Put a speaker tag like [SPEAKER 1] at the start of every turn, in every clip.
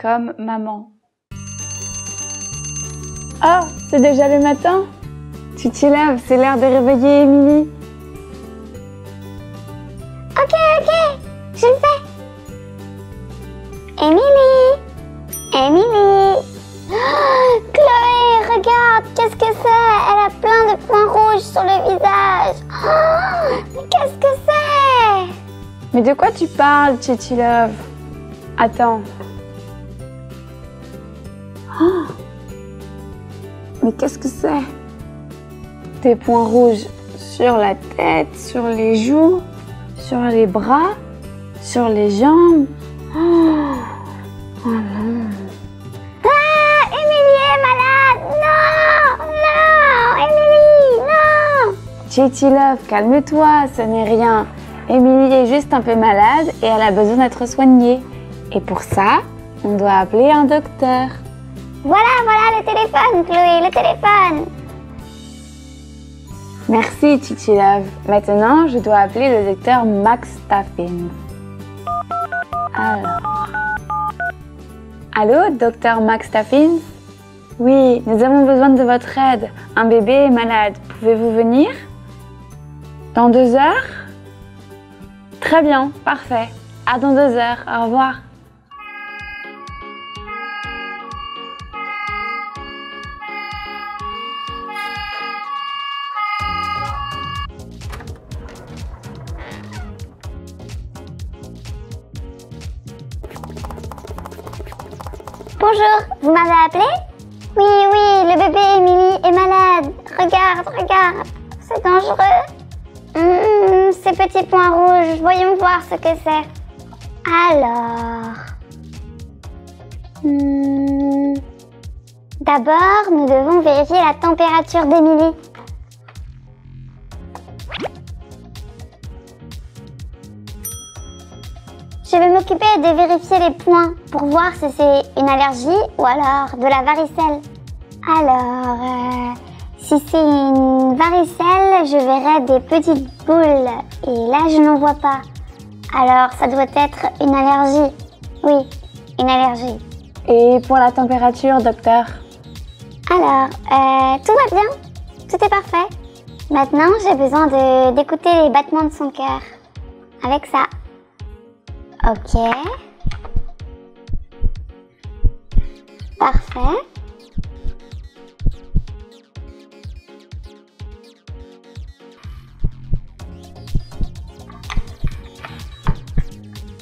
[SPEAKER 1] Comme maman. Oh, c'est déjà le matin? Tu t'y lèves, c'est l'heure de réveiller Émilie.
[SPEAKER 2] Ok, je le fais. Émilie. Oh, Chloé, regarde, qu'est-ce que c'est? Elle a plein de points rouges sur le visage. Oh, mais qu'est-ce que c'est?
[SPEAKER 1] Mais de quoi tu parles, Titi Love? Attends. Oh. Mais qu'est-ce que c'est? Des points rouges sur la tête, sur les joues, sur les bras, sur les jambes. Oh non.
[SPEAKER 2] Ah, Émilie est malade. Non, Émilie, non.
[SPEAKER 1] Titi Love, calme-toi, ce n'est rien. Émilie est juste un peu malade et elle a besoin d'être soignée. Et pour ça, on doit appeler un docteur.
[SPEAKER 2] Voilà le téléphone, Chloé, le téléphone.
[SPEAKER 1] Merci, Titi Love. Maintenant, je dois appeler le docteur Max Staffins. Alors... Allô, docteur Max Staffins? Oui, nous avons besoin de votre aide. Un bébé est malade. Pouvez-vous venir? Dans 2 heures? Très bien, parfait. À dans 2 heures. Au revoir.
[SPEAKER 2] Bonjour, vous m'avez appelé? Oui, le bébé Émilie est malade. Regarde, c'est dangereux. Ces petits points rouges, voyons voir ce que c'est. Alors... D'abord, nous devons vérifier la température d'Émilie. Je vais m'occuper de vérifier les points pour voir si c'est une allergie ou alors de la varicelle. Alors, si c'est une varicelle, je verrai des petites boules et là je n'en vois pas. Alors ça doit être une allergie. Oui, une allergie.
[SPEAKER 1] Et pour la température, docteur?
[SPEAKER 2] Alors, tout va bien, tout est parfait. Maintenant, j'ai besoin d'écouter les battements de son cœur. Avec ça. Ok. Parfait.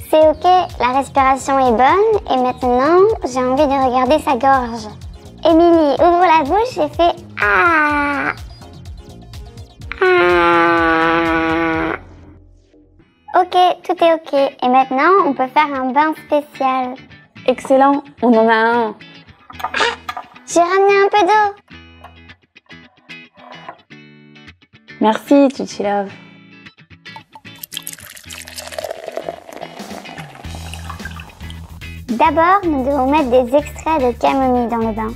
[SPEAKER 2] C'est ok, la respiration est bonne et maintenant j'ai envie de regarder sa gorge. Émilie, ouvre la bouche et fais ah. Ah. Ok, tout est ok. Et maintenant, on peut faire un bain spécial.
[SPEAKER 1] Excellent, on en a un.
[SPEAKER 2] J'ai ramené un peu d'eau.
[SPEAKER 1] Merci, Titi Love.
[SPEAKER 2] D'abord, nous devons mettre des extraits de camomille dans le bain.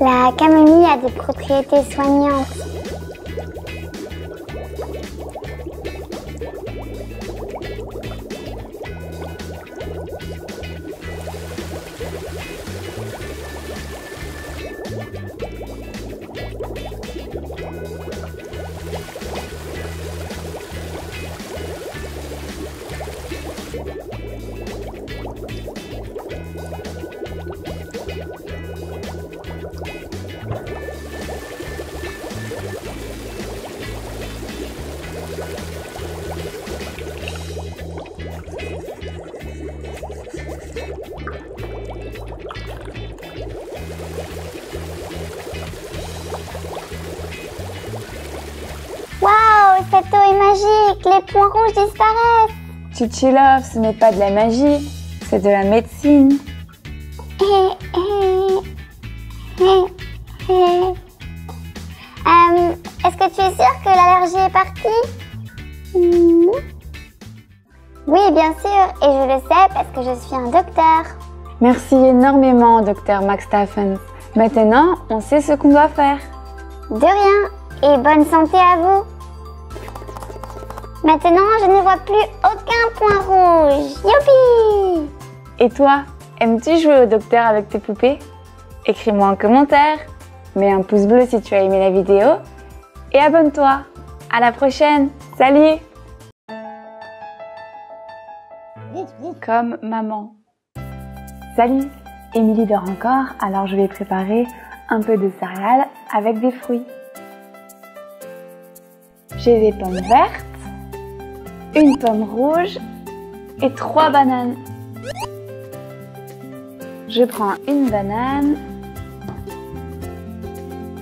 [SPEAKER 2] La camomille a des propriétés soignantes. Waouh, cette eau est magique, les points rouges disparaissent.
[SPEAKER 1] Titi Love, ce n'est pas de la magie, c'est de la médecine.
[SPEAKER 2] Est-ce que tu es sûre que l'allergie est partie? Oui, bien sûr, et je le sais parce que je suis un docteur.
[SPEAKER 1] Merci énormément, docteur Max Staffens. Maintenant, on sait ce qu'on doit faire.
[SPEAKER 2] De rien. Et bonne santé à vous. Maintenant, je ne vois plus aucun point rouge. Youpi!
[SPEAKER 1] Et toi, aimes-tu jouer au docteur avec tes poupées? Écris-moi un commentaire, mets un pouce bleu si tu as aimé la vidéo et abonne-toi. À la prochaine, salut! Comme maman. Salut, Émilie dort encore, alors je vais préparer un peu de céréales avec des fruits. J'ai des pommes vertes, une pomme rouge et 3 bananes. Je prends une banane,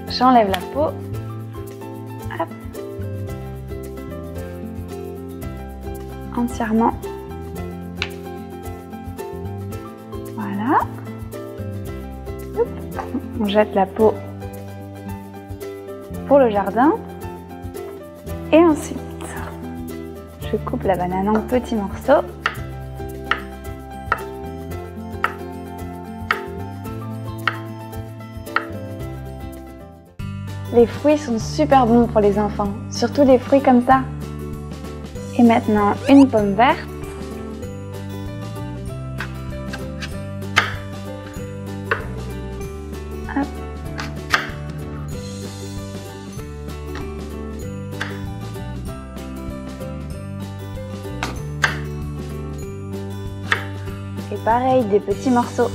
[SPEAKER 1] j'enlève la peau, hop, entièrement. Voilà. Hop. On jette la peau pour le jardin. Et ensuite, je coupe la banane en petits morceaux. Les fruits sont super bons pour les enfants, surtout des fruits comme ça. Et maintenant, une pomme verte. Hop. Et pareil, des petits morceaux.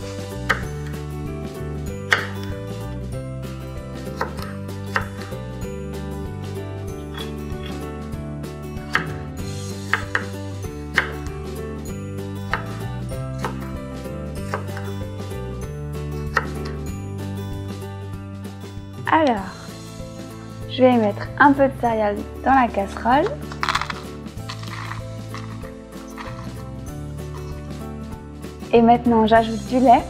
[SPEAKER 1] Alors, je vais mettre un peu de céréales dans la casserole. Et maintenant, j'ajoute du lait.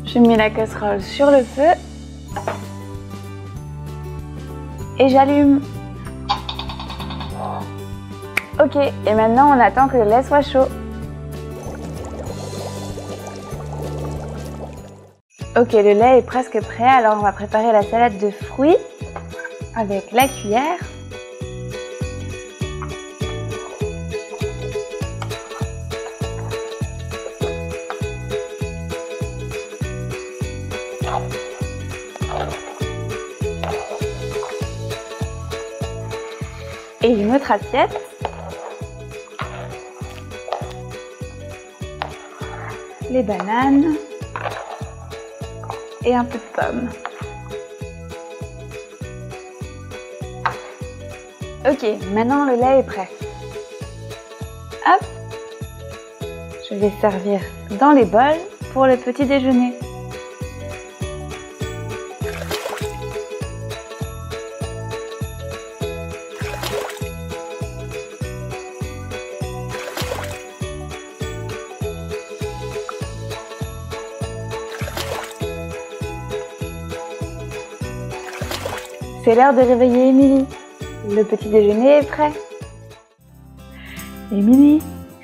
[SPEAKER 1] Je mets la casserole sur le feu. Et j'allume. Ok, et maintenant on attend que le lait soit chaud. Ok, le lait est presque prêt, alors on va préparer la salade de fruits avec la cuillère. Et une autre assiette. Les bananes. Et un peu de pommes. Ok, maintenant le lait est prêt. Hop. Je vais servir dans les bols pour le petit déjeuner. C'est l'heure de réveiller Émilie. Le petit déjeuner est prêt. Émilie,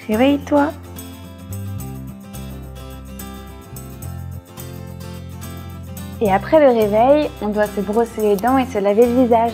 [SPEAKER 1] réveille-toi. Et après le réveil, on doit se brosser les dents et se laver le visage.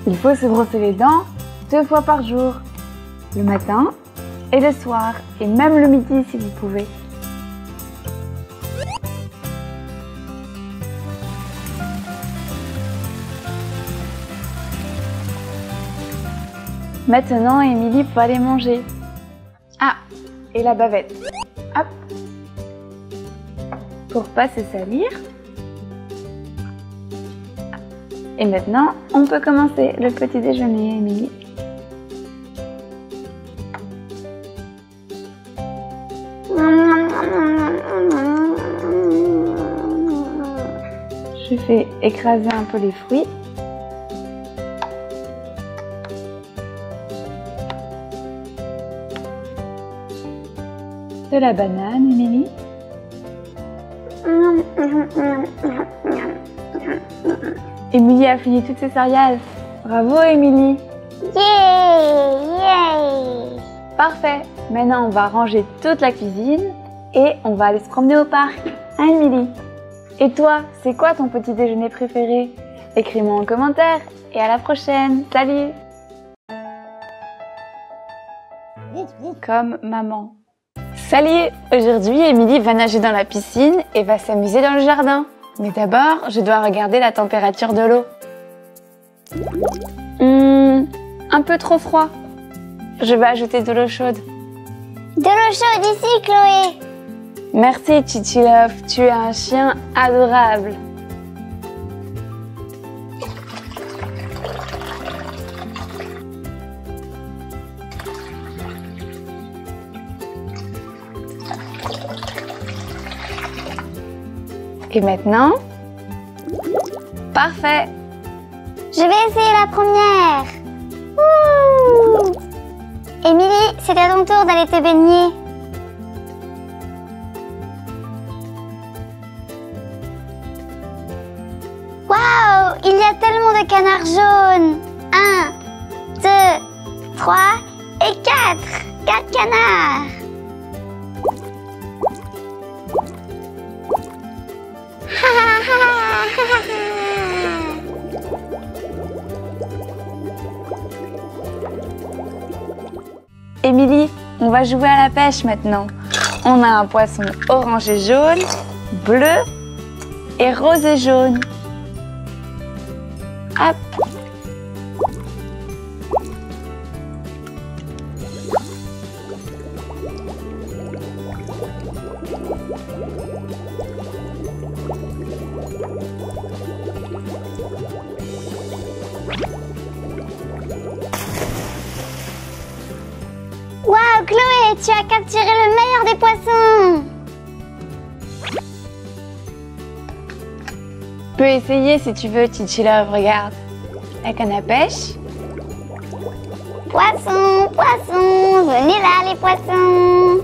[SPEAKER 1] Il faut se brosser les dents 2 fois par jour, le matin et le soir, et même le midi si vous pouvez. Maintenant, Émilie peut aller manger. Ah, et la bavette. Hop. Pour pas se salir. Et maintenant, on peut commencer le petit déjeuner, Émilie. tu fais écraser un peu les fruits. De la banane, Émilie. Émilie a fini toutes ses céréales. Bravo, Émilie.
[SPEAKER 2] Yay!
[SPEAKER 1] Parfait. Maintenant, on va ranger toute la cuisine et on va aller se promener au parc. Hein, Émilie? Et toi, c'est quoi ton petit déjeuner préféré? Écris-moi en commentaire et à la prochaine. Salut! Comme maman. Salut! Aujourd'hui, Émilie va nager dans la piscine et va s'amuser dans le jardin. Mais d'abord, je dois regarder la température de l'eau. Un peu trop froid. Je vais ajouter de l'eau chaude.
[SPEAKER 2] De l'eau chaude ici, Chloé.
[SPEAKER 1] Merci, Chichi Love. Tu es un chien adorable. Et maintenant? Parfait!
[SPEAKER 2] Je vais essayer la première. Ouh. Émilie, c'est à ton tour d'aller te baigner. Waouh, il y a tellement de canards jaunes. 1, 2, 3 et 4. 4 canards.
[SPEAKER 1] Émilie, on va jouer à la pêche maintenant. On a un poisson orange et jaune, bleu et rose et jaune. Hop.
[SPEAKER 2] Waouh, Chloé, tu as capturé le meilleur des poissons.
[SPEAKER 1] Tu peux essayer si tu veux, Chichi Love, regarde. La canne à pêche.
[SPEAKER 2] Poissons, poissons, venez là les poissons.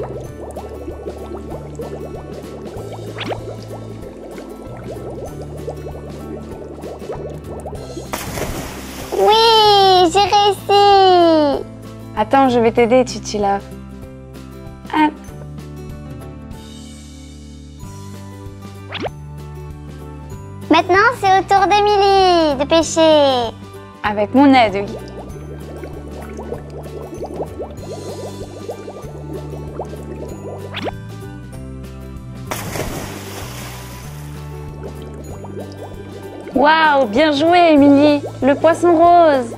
[SPEAKER 2] Oui, j'ai réussi.
[SPEAKER 1] Attends, je vais t'aider, Chichi Love. Hop.
[SPEAKER 2] Maintenant, c'est au tour d'Émilie de pêcher.
[SPEAKER 1] Avec mon aide, oui. Waouh, bien joué, Émilie. Le poisson rose.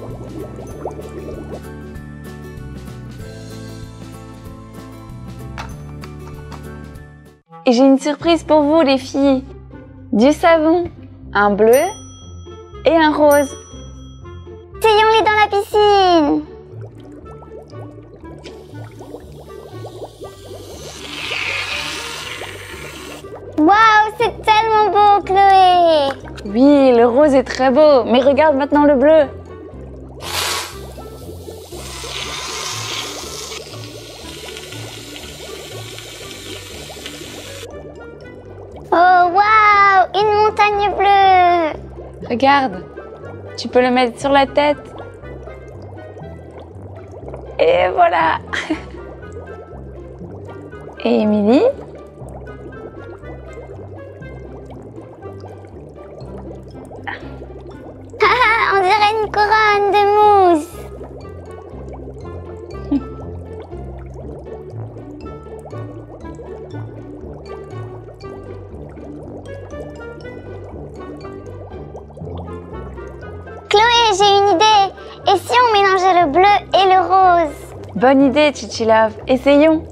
[SPEAKER 1] Et j'ai une surprise pour vous, les filles. Du savon, un bleu et un rose.
[SPEAKER 2] Essayons-les dans la piscine. Waouh, c'est tellement beau, Chloé.
[SPEAKER 1] Oui, le rose est très beau, mais regarde maintenant le bleu.
[SPEAKER 2] Oh, waouh, une montagne bleue.
[SPEAKER 1] Regarde, tu peux le mettre sur la tête. Et voilà. Et Émilie?
[SPEAKER 2] On dirait une couronne de mousse. Chloé, j'ai une idée. Et si on mélangeait le bleu et le rose?
[SPEAKER 1] Bonne idée, Chichi Love. Essayons.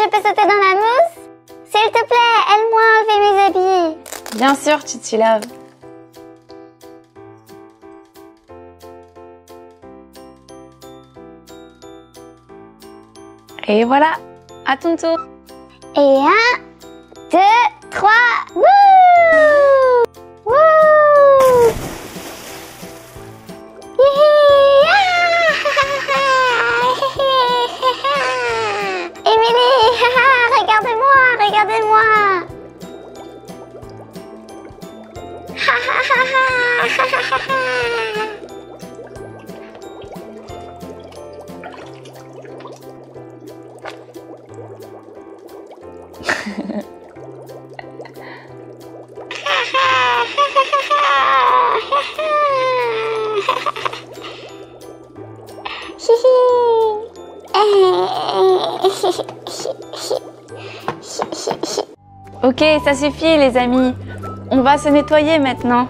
[SPEAKER 2] je peux sauter dans la mousse? S'il te plaît, aide-moi à enlever mes habits.
[SPEAKER 1] Bien sûr, Titi Love. Et voilà, à ton tour.
[SPEAKER 2] Et 1, 2, 3, wouh! Wouh! Émilie, regardez-moi, regardez-moi.
[SPEAKER 1] Ok, ça suffit les amis. On va se nettoyer maintenant.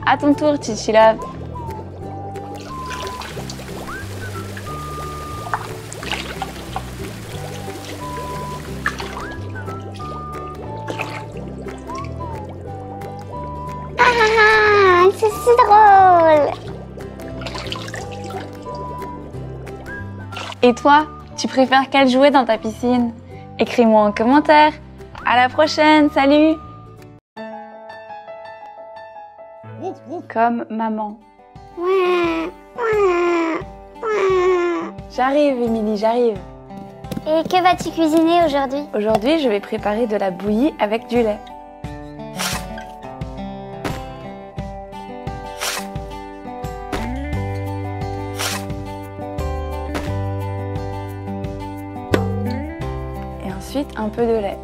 [SPEAKER 1] À ton tour, Titi Love.
[SPEAKER 2] Ah, c'est si drôle.
[SPEAKER 1] Et toi, tu préfères quel jouet dans ta piscine? Écris-moi en commentaire. À la prochaine, salut! Comme maman. J'arrive, Émilie, j'arrive.
[SPEAKER 2] Et que vas-tu cuisiner aujourd'hui?
[SPEAKER 1] Aujourd'hui, je vais préparer de la bouillie avec du lait. Et ensuite, un peu de lait.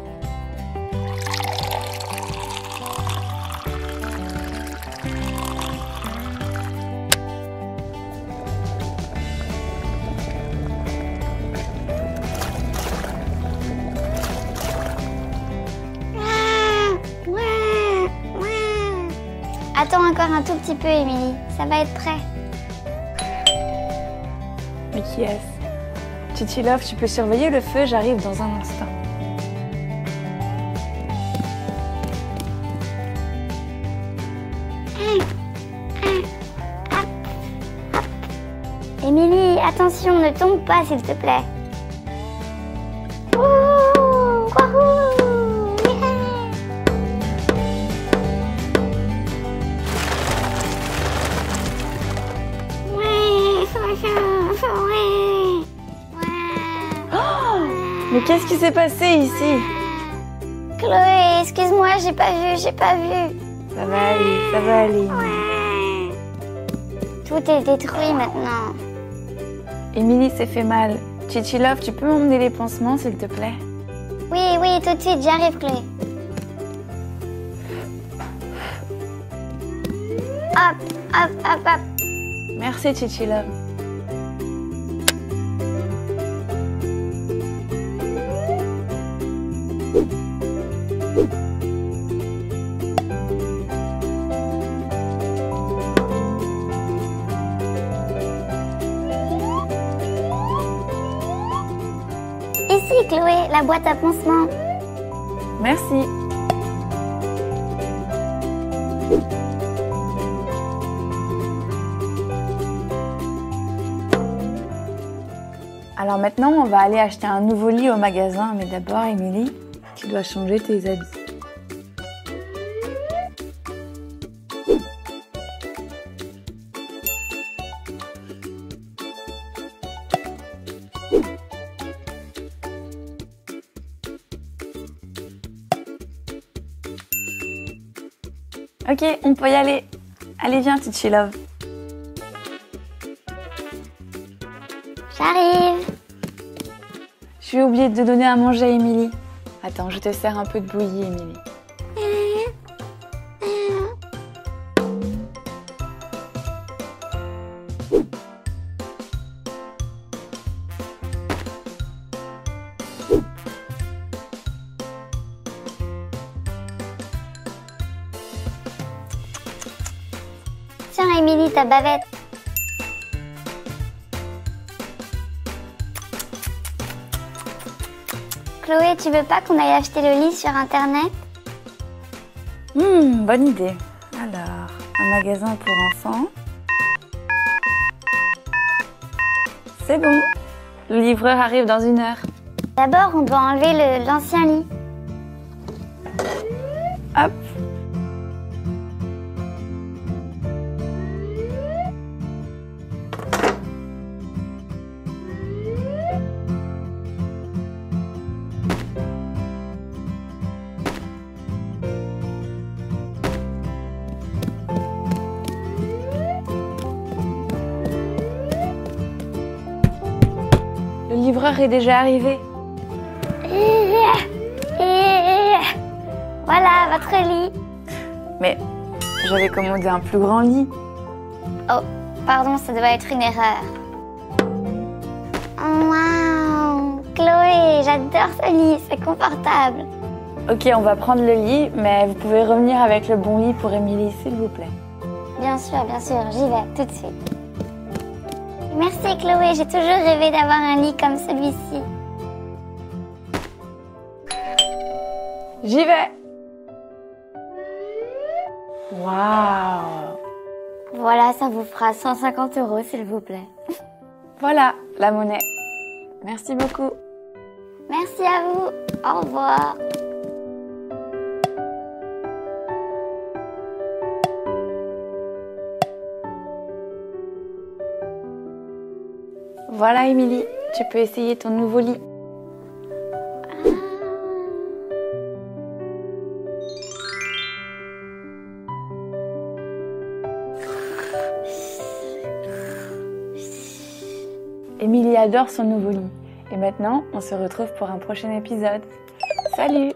[SPEAKER 2] Attends encore un tout petit peu, Émilie. Ça va être prêt.
[SPEAKER 1] Mais qui est-ce? Titi Love, tu peux surveiller le feu, j'arrive dans un instant.
[SPEAKER 2] Émilie, attention, ne tombe pas, s'il te plaît. Wouhou, wouhou, yeah.
[SPEAKER 1] Mais qu'est-ce qui s'est passé ici?
[SPEAKER 2] Chloé, excuse-moi, j'ai pas vu.
[SPEAKER 1] Ça va aller, ça va aller.
[SPEAKER 2] Tout est détruit maintenant.
[SPEAKER 1] Émilie s'est fait mal. Titi Love, tu peux m'emmener les pansements, s'il te plaît?
[SPEAKER 2] Oui, tout de suite, j'arrive, Chloé. Hop.
[SPEAKER 1] Merci, Titi Love.
[SPEAKER 2] Ici, Chloé, la boîte à pansements.
[SPEAKER 1] Merci. Alors maintenant, on va aller acheter un nouveau lit au magasin. Mais d'abord, Émilie, tu dois changer tes habits. Ok, on peut y aller. Allez, viens, Titi Love.
[SPEAKER 2] J'arrive.
[SPEAKER 1] J'ai oublié de donner à manger à Émilie. Attends, je te sers un peu de bouillie, Émilie.
[SPEAKER 2] Émilie, ta bavette. Chloé, tu veux pas qu'on aille acheter le lit sur internet?
[SPEAKER 1] Bonne idée. Alors, un magasin pour enfants. C'est bon. Le livreur arrive dans 1 heure.
[SPEAKER 2] D'abord, on doit enlever l'ancien lit.
[SPEAKER 1] Hop. Le livreur est déjà arrivé.
[SPEAKER 2] Voilà votre lit.
[SPEAKER 1] Mais j'avais commandé un plus grand lit.
[SPEAKER 2] Oh, pardon, ça doit être une erreur. Waouh, Chloé, j'adore ce lit, c'est confortable.
[SPEAKER 1] Ok, on va prendre le lit, mais vous pouvez revenir avec le bon lit pour Émilie, s'il vous plaît.
[SPEAKER 2] Bien sûr, j'y vais tout de suite. Merci Chloé, j'ai toujours rêvé d'avoir un lit comme celui-ci.
[SPEAKER 1] J'y vais. Waouh.
[SPEAKER 2] Voilà, ça vous fera 150 € s'il vous plaît.
[SPEAKER 1] Voilà, la monnaie. Merci beaucoup.
[SPEAKER 2] Merci à vous, au revoir.
[SPEAKER 1] Voilà, Émilie, tu peux essayer ton nouveau lit. Émilie adore son nouveau lit. Et maintenant, on se retrouve pour un prochain épisode. Salut!